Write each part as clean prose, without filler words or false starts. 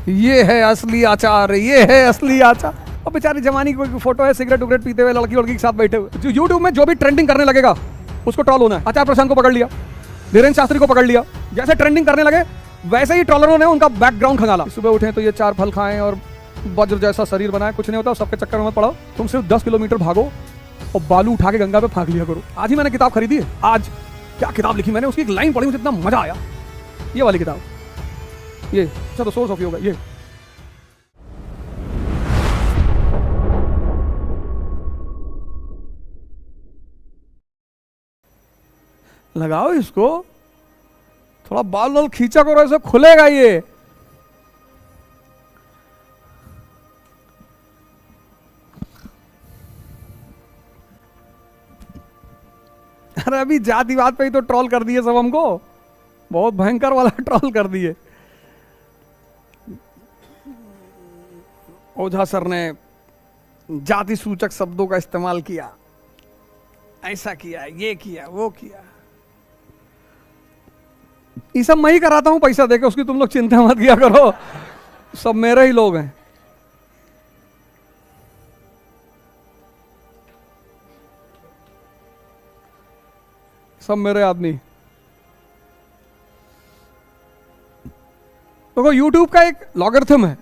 ये है असली आचार, ये है असली आचार। और बेचारी जवानी की कोई फोटो है, सिगरेट उगरेट पीते हुए लड़की लड़की के साथ बैठे हुए। जो यूट्यूब में जो भी ट्रेंडिंग करने लगेगा उसको ट्रॉल होना है। आचार प्रशांत को पकड़ लिया, धीरेन्द्र शास्त्री को पकड़ लिया, जैसे ट्रेंडिंग करने लगे वैसे ही ट्रॉलरों ने उनका बैकग्राउंड खंगाला। सुबह उठे तो ये 4 फल खाएं और वज्र जैसा शरीर बनाए, कुछ नहीं होता, सबके चक्कर में मत पड़ो। तुम सिर्फ 10 किलोमीटर भागो और बालू उठा के गंगा पे फेंक लिया करो। आज ही मैंने किताब खरीदी है। आज क्या किताब लिखी मैंने, उसकी एक लाइन पढ़ी, मुझे इतना मजा आया। ये वाली किताब, ये अच्छा तो सोर्स ऑफ योगा, ये लगाओ इसको, थोड़ा बाल वाल खींचा करो, ऐसे खुलेगा ये। अरे अभी जातिवाद पे ही तो ट्रोल कर दिए सब हमको, बहुत भयंकर वाला ट्रोल कर दिए। ओझा सर ने जाति सूचक शब्दों का इस्तेमाल किया, ऐसा किया, ये किया, वो किया। ये सब मैं ही कराता हूं पैसा देके, उसकी तुम लोग चिंता मत किया करो, सब मेरे ही लोग हैं। सब मेरे आदमी। देखो YouTube का एक लॉगरिथम है,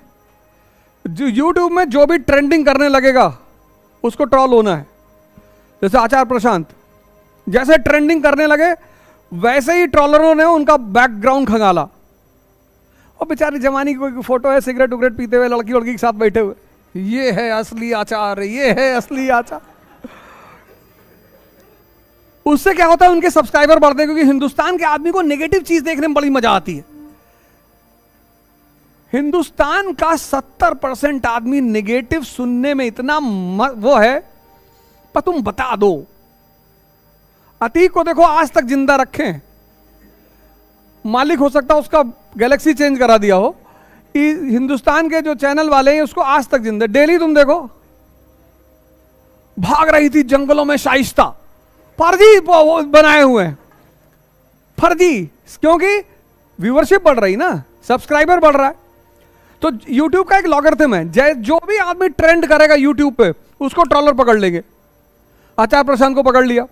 जो YouTube में जो भी ट्रेंडिंग करने लगेगा उसको ट्रॉल होना है। जैसे आचार प्रशांत, जैसे ट्रेंडिंग करने लगे वैसे ही ट्रॉलरों ने उनका बैकग्राउंड खंगाला। और बेचारी जवानी की कोई फोटो है, सिगरेट उगरेट पीते हुए लड़की लड़की के साथ बैठे हुए। ये है असली आचार, ये है असली आचार। उससे क्या होता है, उनके सब्सक्राइबर बढ़ते हैं, क्योंकि हिंदुस्तान के आदमी को नेगेटिव चीज देखने में बड़ी मजा आती है। हिंदुस्तान का 70% आदमी नेगेटिव सुनने में इतना वो है, पर तुम बता दो। अतीक को देखो, आज तक जिंदा रखें, मालिक हो सकता है उसका गैलेक्सी चेंज करा दिया हो, हिंदुस्तान के जो चैनल वाले हैं उसको आज तक जिंदा। डेली तुम देखो, भाग रही थी जंगलों में शाइस्ता, फर्जी बनाए हुए हैं, फर्जी, क्योंकि व्यूअरशिप बढ़ रही ना, सब्सक्राइबर बढ़ रहा है। तो YouTube का एक लॉगरिथम है, जो भी आदमी ट्रेंड करेगा YouTube पे उसको ट्रॉलर पकड़ लेंगे। आचार प्रशांत को पकड़ लिया,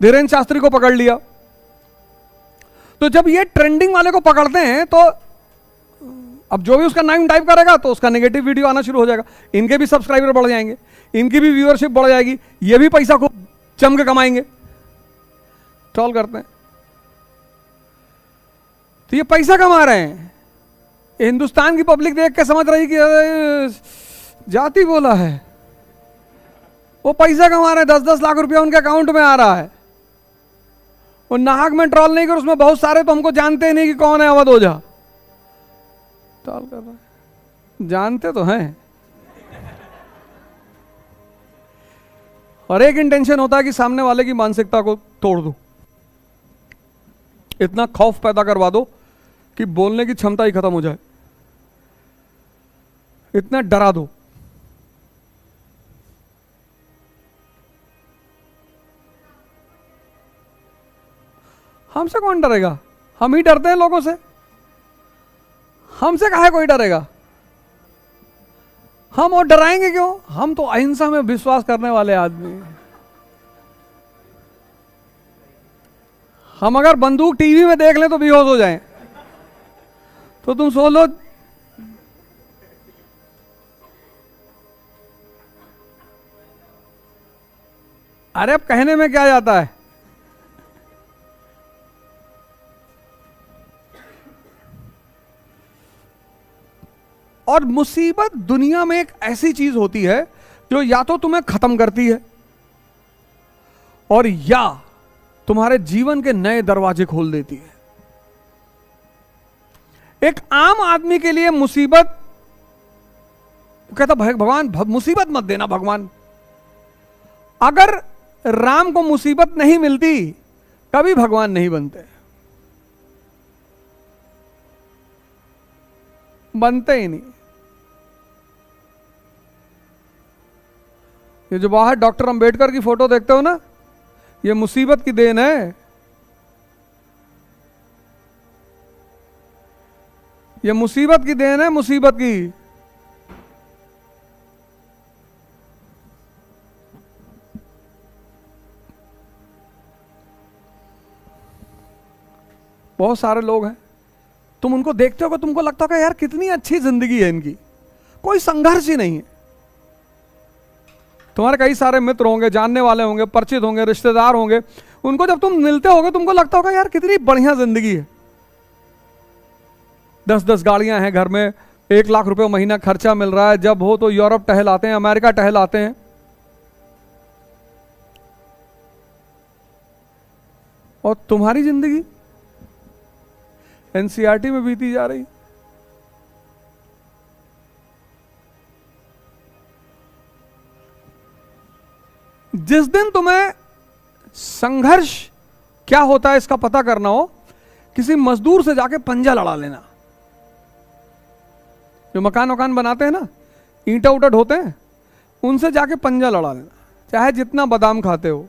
धीरेन्द्र शास्त्री को पकड़ लिया। तो जब ये ट्रेंडिंग वाले को पकड़ते हैं तो अब जो भी उसका नाम टाइप करेगा तो उसका नेगेटिव वीडियो आना शुरू हो जाएगा। इनके भी सब्सक्राइबर बढ़ जाएंगे, इनकी भी व्यूअरशिप बढ़ जाएगी, ये भी पैसा को जम के कमाएंगे। ट्रोल करते हैं तो ये पैसा कमा रहे हैं। हिंदुस्तान की पब्लिक देख के समझ रही कि जाति बोला है, वो पैसा कमा रहे हैं। 10-10 लाख रुपया उनके अकाउंट में आ रहा है। वो नाहक में ट्रोल नहीं कर, उसमें बहुत सारे तो हमको जानते ही नहीं कि कौन है अवध ओझा। ट्रोल कर रहे हैं, जानते तो हैं, और एक इंटेंशन होता है कि सामने वाले की मानसिकता को तोड़ दो, इतना खौफ पैदा करवा दो कि बोलने की क्षमता ही खत्म हो जाए, इतना डरा दो। हमसे कौन डरेगा, हम ही डरते हैं लोगों से, हमसे काहे कोई डरेगा। हम और डराएंगे क्यों, हम तो अहिंसा में विश्वास करने वाले आदमी हैं। हम अगर बंदूक टीवी में देख लें तो बेहोश हो जाएं, तो तुम सो लो। अरे अब कहने में क्या जाता है। और मुसीबत दुनिया में एक ऐसी चीज होती है जो या तो तुम्हें खत्म करती है और या तुम्हारे जीवन के नए दरवाजे खोल देती है। एक आम आदमी के लिए मुसीबत, कहता भगवान मुसीबत मत देना भगवान। अगर राम को मुसीबत नहीं मिलती कभी भगवान नहीं बनते ही नहीं। ये जो बाहर डॉक्टर अंबेडकर की फोटो देखते हो ना, ये मुसीबत की देन है। ये मुसीबत की देन है, मुसीबत की। बहुत सारे लोग हैं, तुम उनको देखते हो, तुमको लगता होगा यार कितनी अच्छी जिंदगी है इनकी, कोई संघर्ष ही नहीं है। तुम्हारे कई सारे मित्र होंगे, जानने वाले होंगे, परिचित होंगे, रिश्तेदार होंगे, उनको जब तुम मिलते होगे तुमको लगता होगा यार कितनी बढ़िया जिंदगी है। 10-10 गाड़ियां हैं घर में, 1 लाख रुपए महीना खर्चा मिल रहा है, जब हो तो यूरोप टहलाते हैं, अमेरिका टहलाते हैं। और तुम्हारी जिंदगी एनसीईआरटी में बीती जा रही। जिस दिन तुम्हें संघर्ष क्या होता है इसका पता करना हो, किसी मजदूर से जाके पंजा लड़ा लेना। जो मकान वकान बनाते हैं ना, ईंटा उटा ढोते हैं, उनसे जाके पंजा लड़ा लेना, चाहे जितना बादाम खाते हो।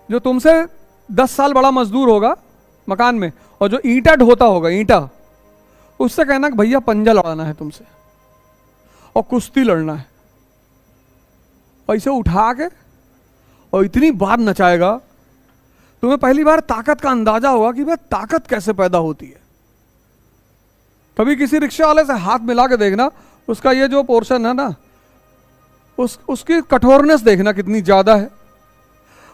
जो तुमसे 10 साल बड़ा मजदूर होगा मकान में, और जो ईंटा ढोता होगा ईंटा, उससे कहना कि भैया पंजा लड़ाना है तुमसे और कुश्ती लड़ना है। ऐसे उठा के और इतनी बार नचाएगा, तुम्हें पहली बार ताकत का अंदाजा होगा कि भाई ताकत कैसे पैदा होती है। कभी किसी रिक्शा वाले से हाथ मिला के देखना, उसका ये जो पोर्शन है ना, उसकी कठोरनेस देखना कितनी ज्यादा है।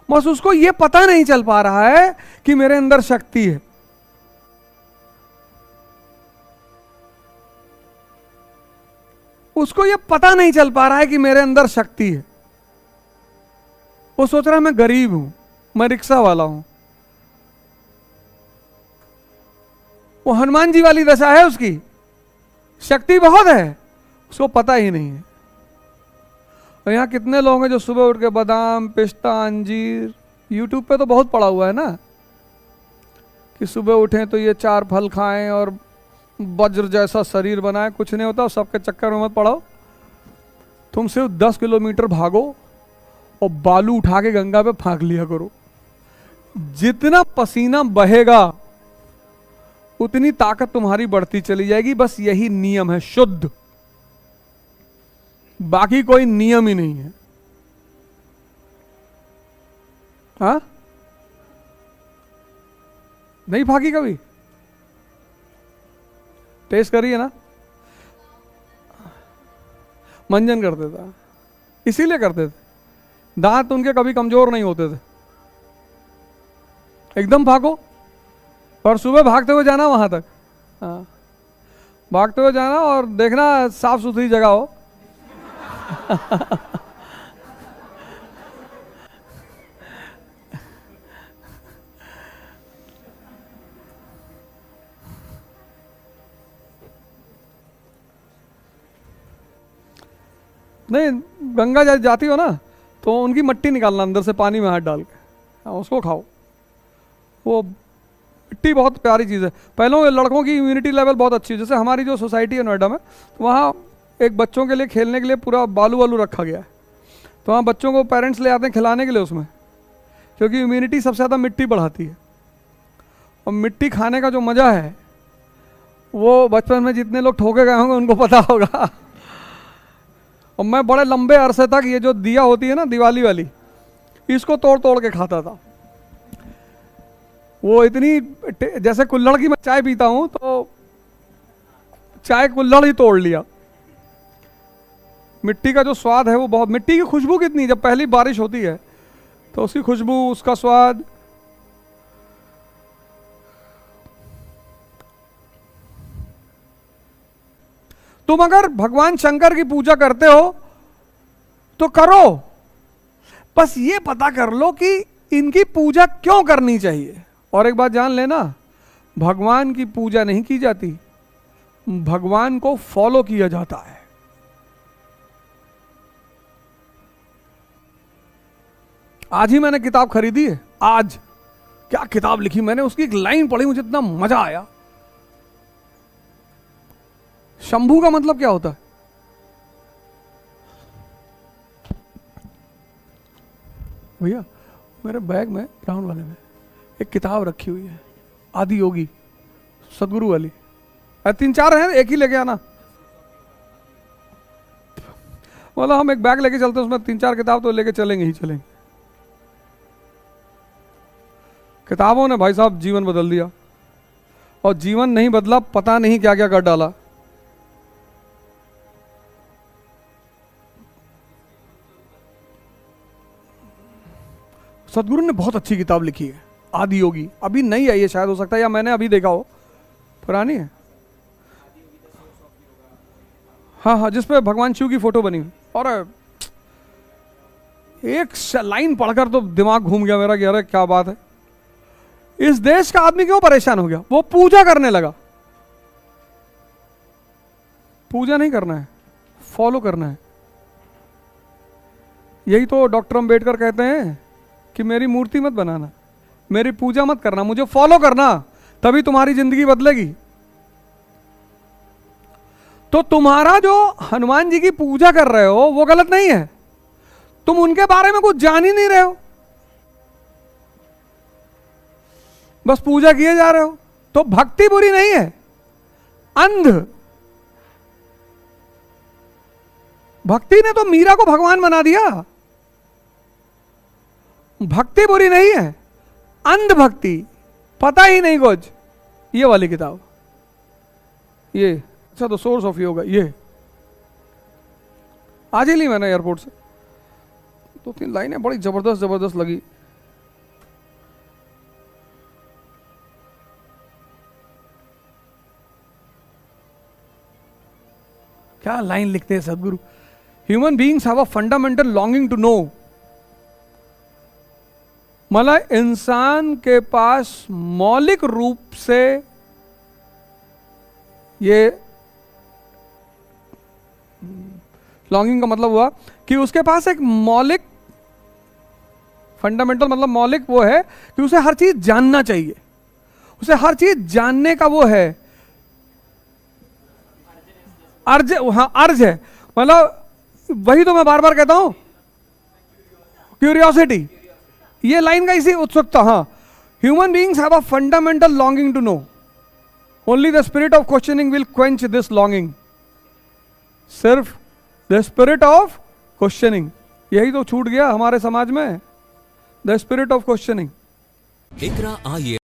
बस उसको ये पता नहीं चल पा रहा है कि मेरे अंदर शक्ति है। उसको ये पता नहीं चल पा रहा है कि मेरे अंदर शक्ति है। वो सोच रहा है मैं गरीब हूं, मैं रिक्शा वाला हूं। वो हनुमान जी वाली दशा है उसकी, शक्ति बहुत है, उसको पता ही नहीं है। और यहां कितने लोग हैं जो सुबह उठ के बादाम, पिस्ता, अंजीर, यूट्यूब पे तो बहुत पड़ा हुआ है ना कि सुबह उठें तो ये 4 फल खाएं और वज्र जैसा शरीर बनाएं। कुछ नहीं होता, सबके चक्कर में मत पड़ो। तुम सिर्फ 10 किलोमीटर भागो और बालू उठा के गंगा पे फेंक लिया करो। जितना पसीना बहेगा उतनी ताकत तुम्हारी बढ़ती चली जाएगी। बस यही नियम है शुद्ध, बाकी कोई नियम ही नहीं है। हाँ, नहीं भागी कभी? टेस्ट करिए ना। मंजन करते थे, इसीलिए करते थे, दांत उनके कभी कमजोर नहीं होते थे। एकदम भागो और सुबह भागते हुए जाना वहां तक। हाँ, भागते हुए जाना और देखना साफ सुथरी जगह हो। नहीं, गंगा जाती हो ना तो उनकी मट्टी निकालना अंदर से पानी में हाथ डाल के, उसको खाओ। वो मिट्टी बहुत प्यारी चीज़ है। पहले लड़कों की इम्यूनिटी लेवल बहुत अच्छी है। जैसे हमारी जो सोसाइटी है नोएडा में, तो वहाँ एक बच्चों के लिए खेलने के लिए पूरा बालू वालू रखा गया है। तो वहाँ बच्चों को पेरेंट्स ले आते हैं खिलाने के लिए उसमें, क्योंकि इम्यूनिटी सबसे ज़्यादा मिट्टी बढ़ाती है। और मिट्टी खाने का जो मज़ा है वो बचपन में जितने लोग ठोके गए होंगे उनको पता होगा। और मैं बड़े लंबे अरसे तक ये जो दिया होती है ना दिवाली वाली, इसको तोड़ तोड़ के खाता था। वो इतनी, जैसे कुल्हड़ की मैं चाय पीता हूं तो चाय कुल्हड़ ही तोड़ लिया। मिट्टी का जो स्वाद है वो बहुत, मिट्टी की खुशबू कितनी, जब पहली बारिश होती है तो उसकी खुशबू, उसका स्वाद। तुम अगर भगवान शंकर की पूजा करते हो तो करो, बस ये पता कर लो कि इनकी पूजा क्यों करनी चाहिए। और एक बात जान लेना, भगवान की पूजा नहीं की जाती, भगवान को फॉलो किया जाता है। आज ही मैंने किताब खरीदी है। आज क्या किताब लिखी मैंने, उसकी एक लाइन पढ़ी, मुझे इतना मजा आया। शंभू का मतलब क्या होता है? भैया मेरे बैग में, ब्राउन वाले में एक किताब रखी हुई है, आदि योगी। सदगुरु वाली। 3-4 हैं, एक ही लेके आना। बोला हम एक बैग लेके चलते हैं, उसमें 3-4 किताब तो लेके चलेंगे ही चलेंगे। किताबों ने भाई साहब जीवन बदल दिया, और जीवन नहीं बदला, पता नहीं क्या क्या कर डाला। सदगुरु ने बहुत अच्छी किताब लिखी है, आदि योगी। अभी नई है ये, शायद हो सकता है, या मैंने अभी देखा हो, पुरानी है। हाँ हाँ, जिसपे भगवान शिव की फोटो बनी हुई। और एक लाइन पढ़कर तो दिमाग घूम गया मेरा कि अरे क्या बात है, इस देश का आदमी क्यों परेशान हो गया। वो पूजा करने लगा। पूजा नहीं करना है, फॉलो करना है। यही तो डॉक्टर अंबेडकर कहते हैं कि मेरी मूर्ति मत बनाना, मेरी पूजा मत करना, मुझे फॉलो करना, तभी तुम्हारी जिंदगी बदलेगी। तो तुम्हारा जो हनुमान जी की पूजा कर रहे हो वो गलत नहीं है, तुम उनके बारे में कुछ जान ही नहीं रहे हो, बस पूजा किए जा रहे हो। तो भक्ति बुरी नहीं है, अंध भक्ति ने तो मीरा को भगवान बना दिया। भक्ति बुरी नहीं है, अंध भक्ति, पता ही नहीं कुछ। ये वाली किताब, ये अच्छा, तो सोर्स ऑफ योगा, ये आज ही ली मैंने एयरपोर्ट से। 2-3 लाइनें बड़ी जबरदस्त जबरदस्त लगी। क्या लाइन लिखते हैं Sadhguru. Human beings have a fundamental longing to know. मतलब इंसान के पास मौलिक रूप से ये लॉन्गिंग का मतलब हुआ कि उसके पास एक मौलिक, फंडामेंटल मतलब मौलिक वो है कि उसे हर चीज जानना चाहिए, उसे हर चीज जानने का वो है, अर्ज। हाँ, अर्ज है। मतलब वही तो मैं बार बार कहता हूं, क्यूरियोसिटी। ये लाइन का इसी उत्सुकता। हाँ, human beings have a fundamental longing to know, only the spirit of questioning will quench this longing. सिर्फ द स्पिरिट ऑफ क्वेश्चनिंग, यही तो छूट गया हमारे समाज में, द स्पिरिट ऑफ क्वेश्चनिंग। इकरा आइए